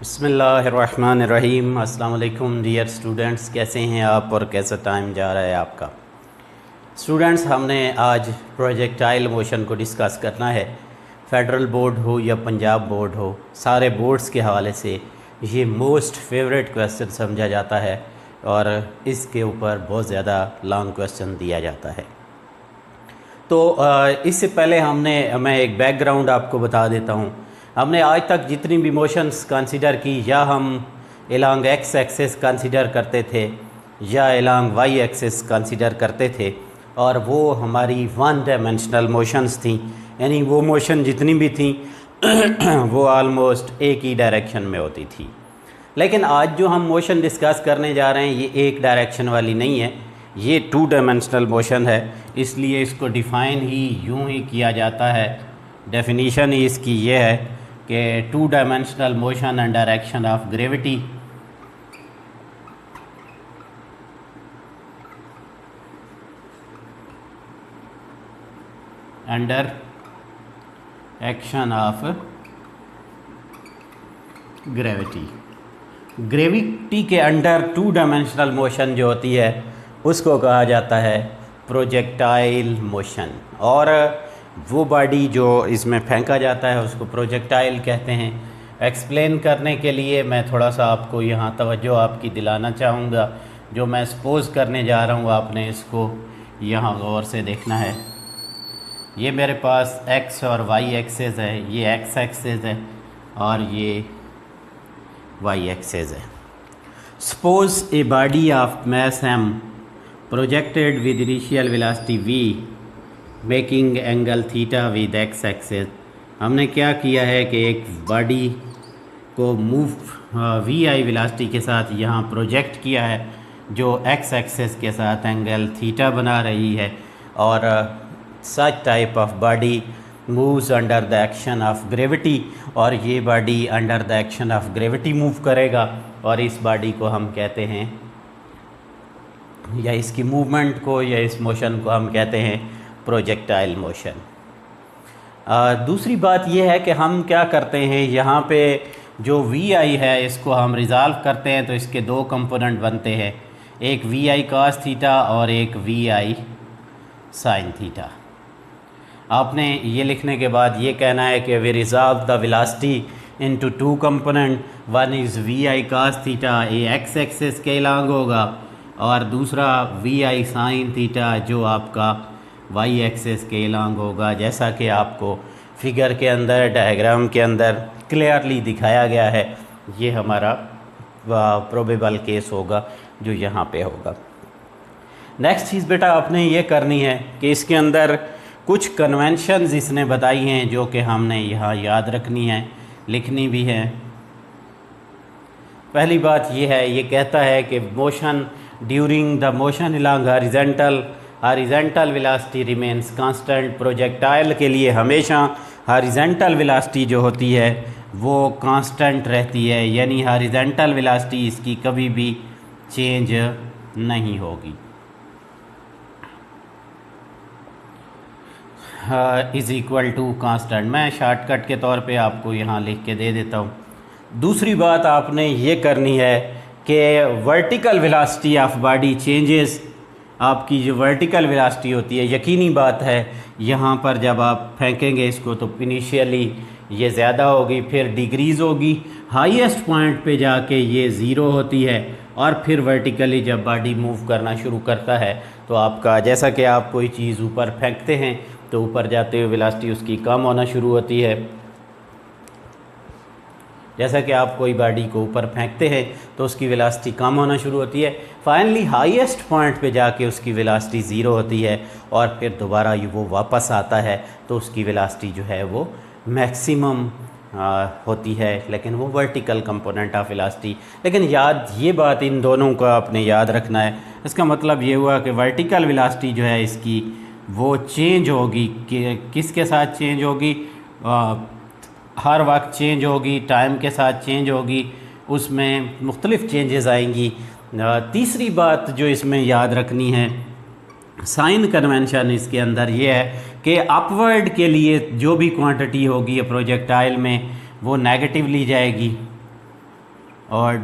बिस्मिल्लाहिर्रहमानिर्रहीम। अस्सलाम वालेकुम डियर स्टूडेंट्स, कैसे हैं आप और कैसा टाइम जा रहा है आपका। स्टूडेंट्स, हमने आज प्रोजेक्टाइल मोशन को डिस्कस करना है। फेडरल बोर्ड हो या पंजाब बोर्ड हो, सारे बोर्ड्स के हवाले से ये मोस्ट फेवरेट क्वेश्चन समझा जाता है और इसके ऊपर बहुत ज़्यादा लॉन्ग क्वेश्चन दिया जाता है। तो इससे पहले मैं एक बैकग्राउंड आपको बता देता हूँ। हमने आज तक जितनी भी मोशंस कंसीडर की, या हम एलॉन्ग एक्स एक्सिस कंसीडर करते थे या एलॉन्ग वाई एक्सिस कंसीडर करते थे, और वो हमारी वन डायमेंशनल मोशंस थी, यानी वो मोशन जितनी भी थी वो आलमोस्ट एक ही डायरेक्शन में होती थी। लेकिन आज जो हम मोशन डिस्कस करने जा रहे हैं ये एक डायरेक्शन वाली नहीं है, ये टू डायमेंशनल मोशन है। इसलिए इसको डिफ़ाइन ही यूं ही किया जाता है। डेफिनीशन ही इसकी ये है कि two dimensional motion and direction of gravity under action of gravity. Gravity के अंडर टू डायमेंशनल मोशन जो होती है उसको कहा जाता है प्रोजेक्टाइल मोशन, और वो बॉडी जो इसमें फेंका जाता है उसको प्रोजेक्टाइल कहते हैं। एक्सप्लेन करने के लिए मैं थोड़ा सा आपको यहाँ तवज्जो आपकी दिलाना चाहूँगा। जो मैं सपोज़ करने जा रहा हूँ आपने इसको यहाँ गौर से देखना है। ये मेरे पास एक्स और वाई एक्सेस है, ये एक्स एक्सेस है और ये वाई एक्सेस है। Suppose a body of mass m projected with initial velocity v making angle theta with x axis। हमने क्या किया है कि एक बॉडी को मूव वी आई वेलासिटी के साथ यहाँ प्रोजेक्ट किया है जो x एक्सेस के साथ एंगल थीटा बना रही है, और such type of body moves under the action of gravity, और ये body under the action of gravity move करेगा, और इस बॉडी को हम कहते हैं, या इसकी मूवमेंट को या इस मोशन को हम कहते हैं प्रोजेक्टाइल मोशन। दूसरी बात यह है कि हम क्या करते हैं, यहाँ पे जो वी आई है इसको हम रिज़ॉल्व करते हैं तो इसके दो कंपोनेंट बनते हैं, एक वी आई कॉस थीटा और एक वी आई साइन थीटा। आपने ये लिखने के बाद ये कहना है कि we resolve the velocity into two component, one is V I cos theta, ये एक्स एक्सिस के अलॉन्ग होगा, और दूसरा वी आई साइन थीटा जो आपका वाई एक्सिस के अलॉन्ग होगा, जैसा कि आपको फिगर के अंदर, डायग्राम के अंदर क्लियरली दिखाया गया है। ये हमारा प्रोबेबल केस होगा जो यहाँ पे होगा। नेक्स्ट चीज़ बेटा आपने ये करनी है कि इसके अंदर कुछ कन्वेंशंस इसने बताई हैं जो कि हमने यहाँ याद रखनी है, लिखनी भी है। पहली बात ये है, ये कहता है कि motion during the motion along horizontal velocity remains constant. Projectile के लिए हमेशा हॉरिजॉन्टल वेलोसिटी जो होती है वो कांस्टेंट रहती है, यानी हॉरिजॉन्टल वेलोसिटी इसकी कभी भी चेंज नहीं होगी। Is equal to constant. मैं शॉर्टकट के तौर पे आपको यहाँ लिख के दे देता हूँ। दूसरी बात आपने ये करनी है कि vertical velocity of body changes. आपकी जो वर्टिकल वेलोसिटी होती है, यकीनी बात है यहाँ पर जब आप फेंकेंगे इसको तो इनिशियली ये ज़्यादा होगी, फिर डिक्रीज़ होगी, हाईएस्ट पॉइंट पे जाके ये ज़ीरो होती है, और फिर वर्टिकली जब बॉडी मूव करना शुरू करता है तो आपका, जैसा कि आप कोई चीज़ ऊपर फेंकते हैं तो ऊपर जाते हुए वेलोसिटी उसकी कम होना शुरू होती है। जैसा कि आप कोई बॉडी को ऊपर फेंकते हैं तो उसकी वेलोसिटी कम होना शुरू होती है, फाइनली हाईएस्ट पॉइंट पे जाके उसकी वेलोसिटी ज़ीरो होती है, और फिर दोबारा वो वापस आता है तो उसकी वेलोसिटी जो है वो मैक्सिमम होती है, लेकिन वो वर्टिकल कंपोनेंट ऑफ वेलोसिटी। लेकिन ये बात इन दोनों का आपने याद रखना है। इसका मतलब ये हुआ कि वर्टिकल वेलोसिटी जो है इसकी वो चेंज होगी, कि किसके साथ चेंज होगी, हर वक्त चेंज होगी, टाइम के साथ चेंज होगी, उसमें मुख्तलिफ़ चेंजेस आएंगी। तीसरी बात जो इसमें याद रखनी है, साइन कन्वेंशन इसके अंदर ये है कि अपवर्ड के लिए जो भी क्वांटिटी होगी प्रोजेक्टाइल में वो नेगेटिव ली जाएगी, और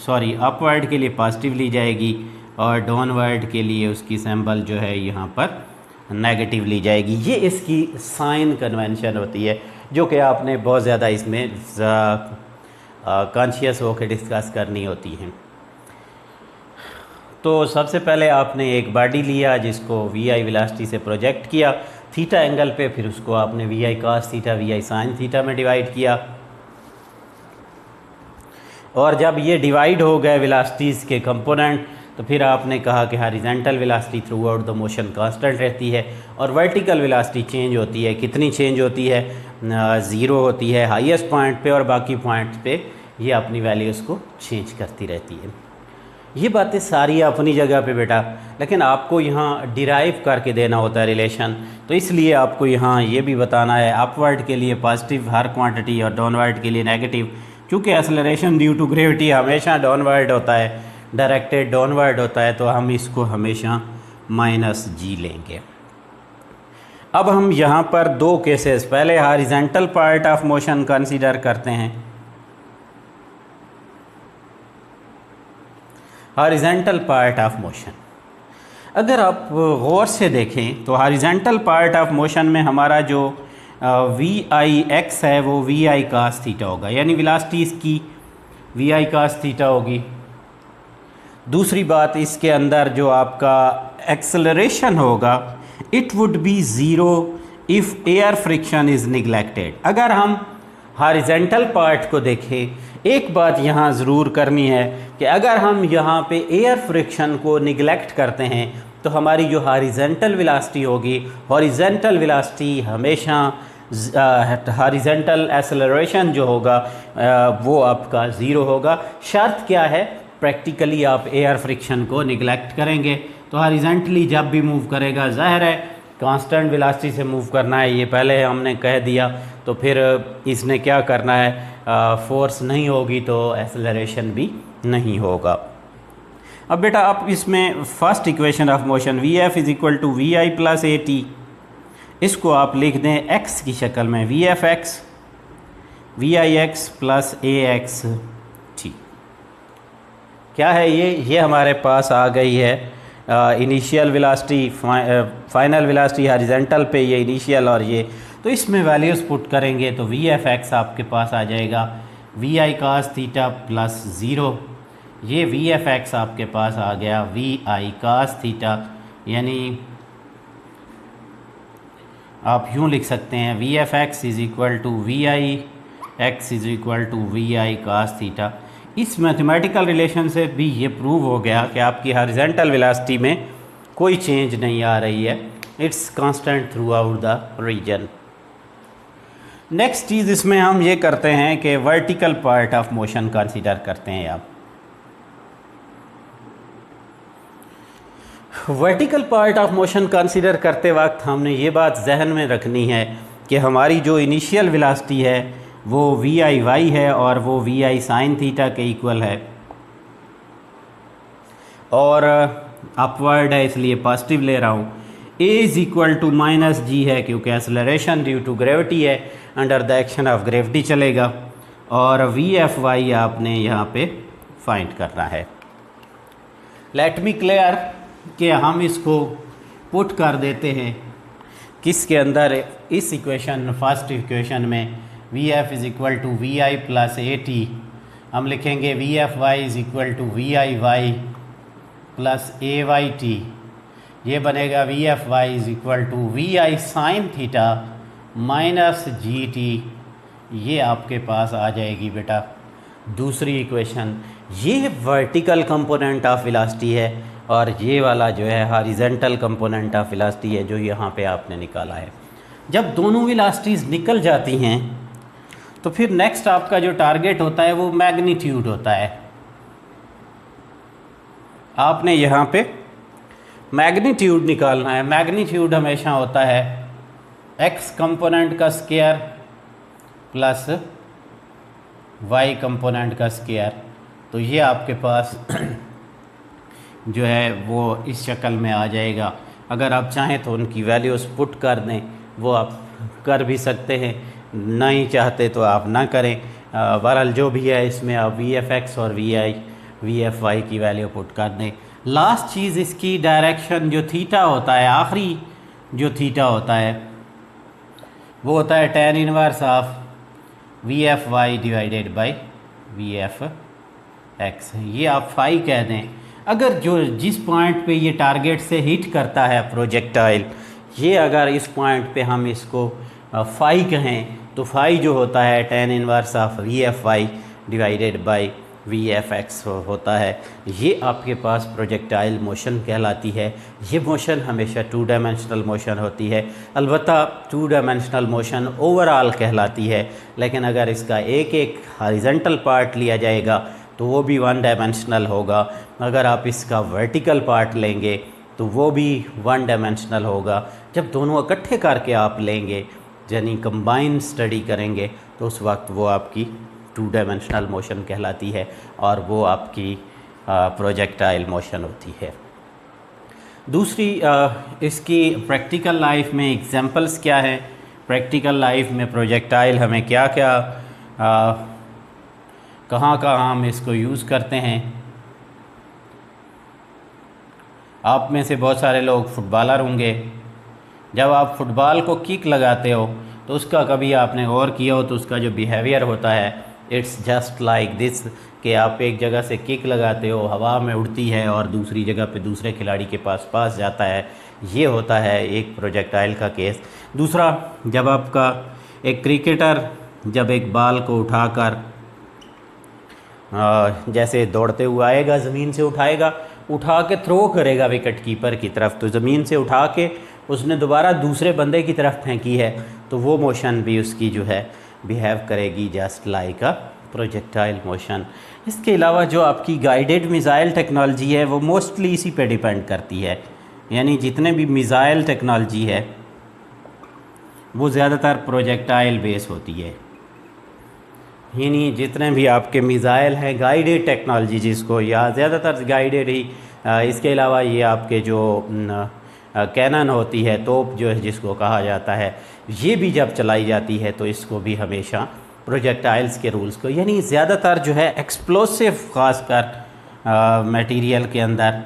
सॉरी अपवर्ड के लिए पॉजिटिव ली जाएगी और डाउनवर्ड के लिए उसकी सिंबल जो है यहाँ पर नेगेटिव ली जाएगी। ये इसकी साइन कन्वेंशन होती है जो कि आपने बहुत ज़्यादा इसमें कॉन्शियस होकर डिस्कस करनी होती हैं। तो सबसे पहले आपने एक बॉडी लिया जिसको वी आई वेलोसिटी से प्रोजेक्ट किया थीटा एंगल पे, फिर उसको आपने V I cos theta V I sine theta में डिवाइड किया, और जब ये डिवाइड हो गए वेलोसिटीज़ के कंपोनेंट तो फिर आपने कहा कि horizontal velocity through out the motion constant रहती है और वर्टिकल वेलोसिटी चेंज होती है। कितनी चेंज होती है? 0 होती है हाईएस्ट पॉइंट पे और बाकी पॉइंट्स पे ये अपनी वैल्यूज़ को चेंज करती रहती है। ये बातें सारी अपनी जगह पे बेटा, लेकिन आपको यहाँ डिराइव करके देना होता है रिलेशन, तो इसलिए आपको यहाँ ये भी बताना है अपवर्ड के लिए पॉजिटिव हर क्वांटिटी और डाउनवर्ड के लिए नेगेटिव, क्योंकि एक्सेलरेशन ड्यू टू ग्रेविटी हमेशा डाउनवर्ड होता है, डायरेक्टेड डाउनवर्ड होता है, तो हम इसको हमेशा -g लेंगे। अब हम यहाँ पर दो केसेस, पहले horizontal part of motion consider करते हैं। हॉरिजॉन्टल पार्ट ऑफ मोशन, अगर आप गौर से देखें तो हॉरिजॉन्टल पार्ट ऑफ मोशन में हमारा जो वी आई एक्स है वो वी आई कास थीटा होगा, यानी वेलोसिटी इसकी वी आई कास थीटा होगी। दूसरी बात, इसके अंदर जो आपका एक्सेलरेशन होगा it would be zero if air friction is neglected. अगर हम हॉरिजॉन्टल पार्ट को देखें, एक बात यहाँ ज़रूर करनी है कि अगर हम यहाँ पे एयर फ्रिक्शन को निगलेक्ट करते हैं तो हमारी जो हॉरिजॉन्टल वेलोसिटी होगी, हॉरिजॉन्टल वेलोसिटी हमेशा हॉरिजॉन्टल एक्सेलरेशन जो होगा वो आपका ज़ीरो होगा। शर्त क्या है? प्रैक्टिकली आप एयर फ्रिक्शन को निगलेक्ट करेंगे तो हॉरिजॉन्टली जब भी मूव करेगा, ज़ाहिर है कांस्टेंट वेलोसिटी से मूव करना है, ये पहले हमने कह दिया, तो फिर इसने क्या करना है, फोर्स नहीं होगी तो एक्सेलरेशन भी नहीं होगा। अब बेटा आप इसमें first equation of motion V F is equal to V I plus A T, इसको आप लिख दें एक्स की शक्ल में, V F X V I X plus A X T. क्या है ये हमारे पास आ गई है initial velocity, final velocity horizontal पे ये इनिशियल और ये, तो इसमें वैल्यूज़ पुट करेंगे तो वी एफ एक्स आपके पास आ जाएगा V I cos theta plus zero, ये वी एफ एक्स आपके पास आ गया वी आई कास थीटा, यानी आप यूँ लिख सकते हैं V F X is equal to V I X is equal to V I cos theta. इस मैथमेटिकल रिलेशन से भी ये प्रूव हो गया कि आपकी हॉरिजॉन्टल वेलोसिटी में कोई चेंज नहीं आ रही है, it's constant throughout the region. Next चीज़ इसमें हम ये करते हैं कि vertical part of motion consider करते हैं। आप vertical part of motion consider करते वक्त हमने ये बात जहन में रखनी है कि हमारी जो इनिशियल वेलोसिटी है वो वी आई वाई है और वो वी आई साइन थीटा के इक्वल है, और अपवर्ड है इसलिए पॉजिटिव ले रहा हूँ। A is equal to -g है क्योंकि एक्सेलरेशन ड्यू टू ग्रेविटी है, under the action of gravity चलेगा, और वी एफ वाई आपने यहाँ पे फाइंड करना है। लेट मी क्लियर कि हम इसको पुट कर देते हैं किसके अंदर, इस इक्वेशन फर्स्ट इक्वेशन में V F is equal to V I plus A T, हम लिखेंगे V F Y is equal to V I Y plus A Y T, ये बनेगा V F Y is equal to V I sine theta minus ji T, ये आपके पास आ जाएगी बेटा दूसरी इक्वेशन। ये वर्टिकल कंपोनेंट ऑफ वेलोसिटी है और ये वाला जो है हॉरिजॉन्टल कंपोनेंट ऑफ वेलोसिटी है जो यहाँ पे आपने निकाला है। जब दोनों वेलोसिटीज़ निकल जाती हैं तो फिर नेक्स्ट आपका जो टारगेट होता है वो मैग्नीट्यूड होता है। आपने यहाँ पे मैग्नीट्यूड निकालना है। मैग्नीट्यूड हमेशा होता है एक्स कंपोनेंट का स्क्वायर प्लस वाई कंपोनेंट का स्क्वायर, तो ये आपके पास जो है वो इस शक्ल में आ जाएगा। अगर आप चाहें तो उनकी वैल्यूज़ पुट कर दें, वो आप कर भी सकते हैं, नहीं चाहते तो आप ना करें। बहरहाल जो भी है इसमें आप वी एफ एक्स और वी एफ वाई की वैल्यू पुट कर दें। लास्ट चीज़ इसकी डायरेक्शन जो थीटा होता है, आखिरी जो थीटा होता है वो होता है tan inverse of V F Y divided by V F X. ये आप फाई कह दें। अगर जो जिस पॉइंट पे ये टारगेट से हिट करता है प्रोजेक्टाइल, ये अगर इस पॉइंट पे हम इसको फाई कहें तो फाई जो होता है tan inverse of V F Y divided by V F X होता है। ये आपके पास प्रोजेक्टाइल मोशन कहलाती है। ये मोशन हमेशा 2 डायमेंशनल मोशन होती है। अलबत्ता 2 डायमेंशनल मोशन ओवरऑल कहलाती है, लेकिन अगर इसका एक एक हॉरिजॉन्टल पार्ट लिया जाएगा तो वो भी 1 डायमेंशनल होगा। अगर आप इसका वर्टिकल पार्ट लेंगे तो वो भी 1 डायमेंशनल होगा। जब दोनों इकट्ठे करके आप लेंगे, यानी कंबाइन स्टडी करेंगे, तो उस वक्त वो आपकी 2 डायमेंशनल मोशन कहलाती है और वो आपकी प्रोजेक्टाइल मोशन होती है। दूसरी इसकी प्रैक्टिकल लाइफ में एग्जांपल्स क्या हैं। प्रैक्टिकल लाइफ में प्रोजेक्टाइल हमें क्या क्या कहाँ कहाँ हम इसको यूज़ करते हैं। आप में से बहुत सारे लोग फुटबॉलर होंगे। जब आप फुटबॉल को किक लगाते हो तो उसका कभी आपने गौर किया हो तो उसका जो बिहेवियर होता है, इट्स जस्ट लाइक दिस, कि आप एक जगह से किक लगाते हो, हवा में उड़ती है और दूसरी जगह पे दूसरे खिलाड़ी के पास जाता है। ये होता है एक प्रोजेक्टाइल का केस। दूसरा, जब आपका एक क्रिकेटर जब एक बॉल को उठाकर जैसे दौड़ते हुए आएगा, ज़मीन से उठा के थ्रो करेगा विकेट कीपर की तरफ, तो ज़मीन से उठा के उसने दोबारा दूसरे बंदे की तरफ फेंकी है, तो वो मोशन भी उसकी जो है बिहेव करेगी just like a projectile motion. इसके अलावा जो आपकी गाइडेड मिसाइल टेक्नोलॉजी है वो मोस्टली इसी पे डिपेंड करती है। यानी जितने भी मिसाइल टेक्नोलॉजी है वो ज़्यादातर प्रोजेक्टाइल बेस होती है। यानी जितने भी आपके मिसाइल हैं गाइडेड टेक्नोलॉजी जिसको, या ज़्यादातर गाइडेड ही। इसके अलावा ये आपके जो कैनन होती है, तोप जो है जिसको कहा जाता है, ये भी जब चलाई जाती है तो इसको भी हमेशा प्रोजेक्टाइल्स के रूल्स को, यानी ज़्यादातर जो है एक्सप्लोसिव ख़ासकर मटेरियल के अंदर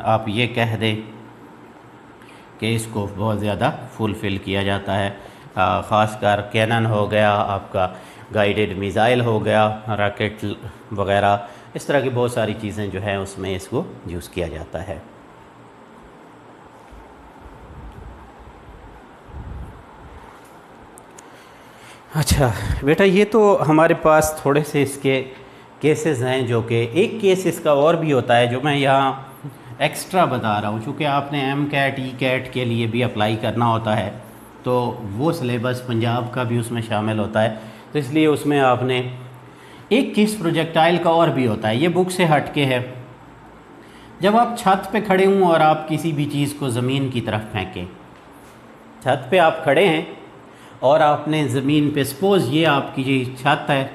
आप ये कह दें कि इसको बहुत ज़्यादा फुलफ़िल किया जाता है। ख़ासकर कैनन हो गया, आपका गाइडेड मिसाइल हो गया, रॉकेट वगैरह, इस तरह की बहुत सारी चीज़ें जो हैं उसमें इसको यूज़ किया जाता है। अच्छा बेटा, ये तो हमारे पास थोड़े से इसके केसेस हैं, जो कि एक केस इसका और भी होता है जो मैं यहाँ एक्स्ट्रा बता रहा हूँ, चूँकि आपने MCAT ECAT के लिए भी अप्लाई करना होता है तो वो सिलेबस पंजाब का भी उसमें शामिल होता है, तो इसलिए उसमें आपने एक केस प्रोजेक्टाइल का और भी होता है। ये बुक से हट के है। जब आप छत पे खड़े हों और आप किसी भी चीज़ को ज़मीन की तरफ फेंकें, छत पे आप खड़े हैं और आपने ज़मीन पे, सपोज़ ये आपकी जो छत है,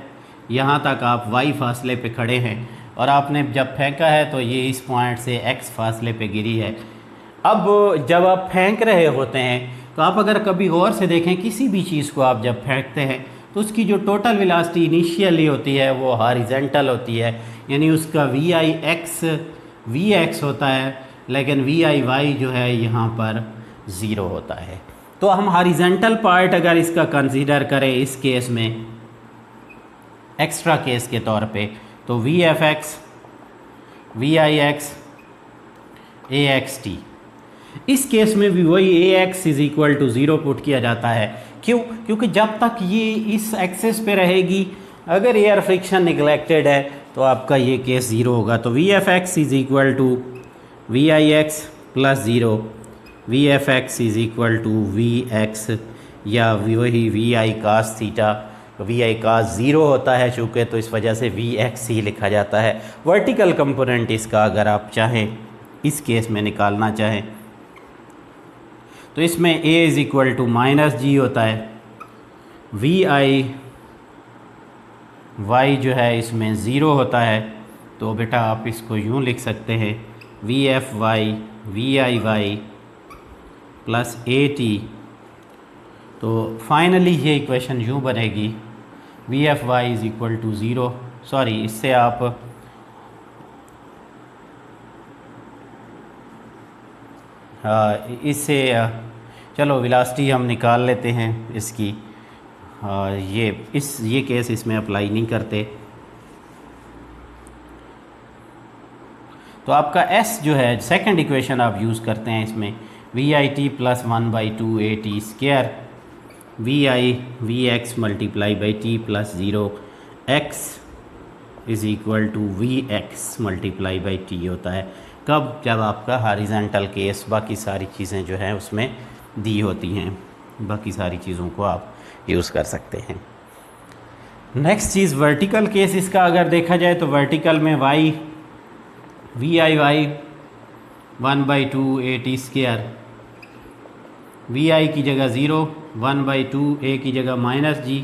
यहाँ तक आप y फासले पे खड़े हैं और आपने जब फेंका है तो ये इस पॉइंट से x फासले पे गिरी है। अब जब आप फेंक रहे होते हैं तो आप अगर कभी गौर से देखें, किसी भी चीज़ को आप जब फेंकते हैं तो उसकी जो टोटल वेलोसिटी इनिशियली होती है वो हॉरिजॉन्टल होती है, यानी उसका Vx होता है, लेकिन Vy जो है यहाँ पर 0 होता है। तो हम हॉरिजॉन्टल पार्ट अगर इसका कंसीडर करें इस केस में एक्स्ट्रा केस के तौर पे, तो Vfx, Vix, Axt, इस केस में भी वही Ax is equal to 0 put किया जाता है। क्यों? क्योंकि जब तक ये इस एक्सेस पे रहेगी, अगर एयर फ्रिक्शन निगलेक्टेड है तो आपका ये केस 0 होगा। तो Vfx is equal to Vix plus 0, Vfx is equal to Vx, या वही Vi cos theta, Vi cos 0 होता है चूँकि, तो इस वजह से Vx ही लिखा जाता है। वर्टिकल कंपोनेंट इसका अगर आप चाहें इस केस में निकालना चाहें तो इसमें a is equal to minus g होता है, Vi y जो है इसमें 0 होता है। तो बेटा आप इसको यूँ लिख सकते हैं Vfy Viy प्लस AT। तो फाइनली ये इक्वेशन यूँ बनेगी V F Y is equal to zero, sorry इससे आप इससे चलो वेलोसिटी हम निकाल लेते हैं इसकी। ये केस इसमें अप्लाई नहीं करते। तो आपका s जो है सेकंड इक्वेशन आप यूज़ करते हैं इसमें, V I T plus 1/2 A T square we I V X multiply by T plus zero X is equal to V X multiply by T होता है। कब? जब आपका हॉरिजॉन्टल केस, बाकी सारी चीज़ें जो हैं उसमें दी होती हैं, बाकी सारी चीज़ों को आप यूज़ कर सकते हैं। नेक्स्ट चीज़ वर्टिकल केस इसका अगर देखा जाए तो वर्टिकल में y v I y 1/2 A T square we i की जगह ज़ीरो, 1/2 ए की जगह माइनस जी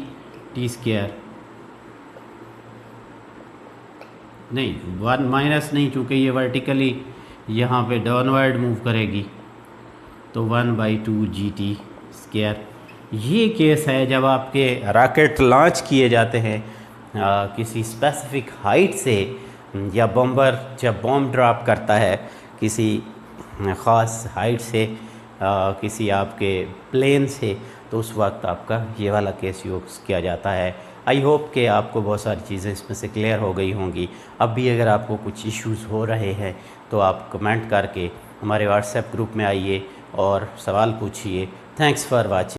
टी स्क्र, नहीं वन माइनस नहीं, चूँकि ये वर्टिकली यहाँ पे डाउनवर्ड मूव करेगी, तो 1/2 जी टी स्क्र। ये केस है जब आपके रॉकेट लॉन्च किए जाते हैं किसी स्पेसिफिक हाइट से, या बम्बर जब बॉम्ब ड्रॉप करता है किसी ख़ास हाइट से किसी आपके प्लेन से, तो उस वक्त आपका ये वाला केस यूज़ किया जाता है। आई होप कि आपको बहुत सारी चीज़ें इसमें से क्लियर हो गई होंगी। अब भी अगर आपको कुछ इश्यूज़ हो रहे हैं तो आप कमेंट करके हमारे व्हाट्सएप ग्रुप में आइए और सवाल पूछिए। Thanks for watching.